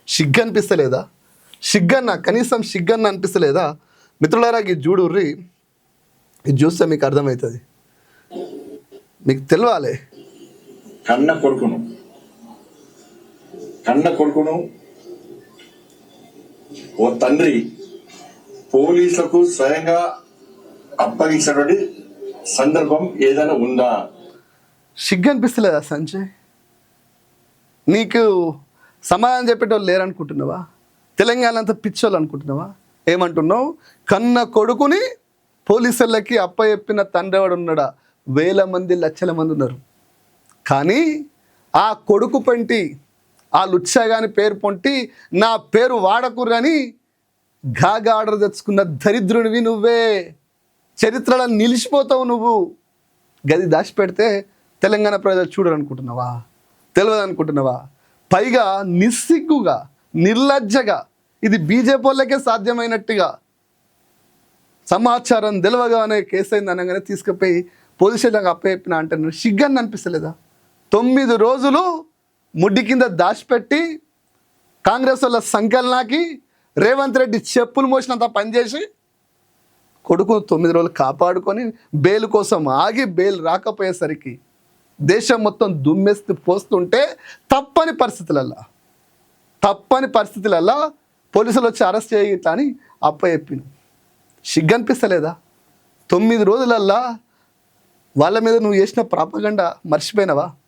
సిగ్గు అనిపిస్తలేదా? సిగ్గన్న, కనీసం సిగ్గన్న అనిపిస్తలేదా? మిత్రులారా, ఈ చూడుర్రి, ఇది చూస్తే మీకు అర్థమవుతుంది, మీకు తెలియాలి. కన్న కొడుకును ఓ తండ్రి పోలీసులకు స్వయంగా అప్పగించినటువంటి సందర్భం ఏదైనా ఉందా? సిగ్గు అనిపిస్తలేదా సంజయ్? నీకు సమాధానం చెప్పేటోళ్ళు లేరనుకుంటున్నావా? తెలంగాణ అంతా పిచ్చోళ్ళు అనుకుంటున్నావా? ఏమంటున్నావు? కన్న కొడుకుని పోలీసులకి అప్పచెప్పిన తండ్రి వాడు ఉన్నాడా? వేల మంది, లక్షల మంది ఉన్నారు. కానీ ఆ కొడుకు పంటి, ఆ లుచ్చగాని పేరు పొంటి నా పేరు వాడకురని గాగా ఆర్డర్ తెచ్చుకున్న దరిద్రునివి నువ్వే. చరిత్రలో నిలిచిపోతావు నువ్వు. గది దాచిపెడితే తెలంగాణ ప్రజలు చూడరు అనుకుంటున్నావా? తెలియదు అనుకుంటున్నావా? పైగా నిస్సిగ్గుగా, నిర్లజ్జగా, ఇది బీజేపీ వాళ్ళకే సాధ్యమైనట్టుగా సమాచారం తెలియగానే కేసు అయింది అనగానే తీసుకుపోయి పోలీసులకు అప్పచెప్పిన అంటే నువ్వు సిగ్గని అనిపిస్తలేదా? 9 రోజులు ముడ్డి కింద దాచిపెట్టి కాంగ్రెస్ వాళ్ళ సంకలనాకి రేవంత్ రెడ్డి చెప్పులు మోసినంత పనిచేసి కొడుకు 9 రోజులు కాపాడుకొని బెయిల్ కోసం ఆగి బెయిల్ రాకపోయేసరికి దేశం మొత్తం దుమ్మెస్తు పోస్తుంటే తప్పని పరిస్థితులల్లా పోలీసులు వచ్చి అరెస్ట్ చేయట్లా అని అప్పచెప్పిన. సిగ్గనిపిస్తలేదా? 9 రోజులల్లా వాళ్ళ మీద నువ్వు చేసిన ప్రాపగండా మర్చిపోయినావా?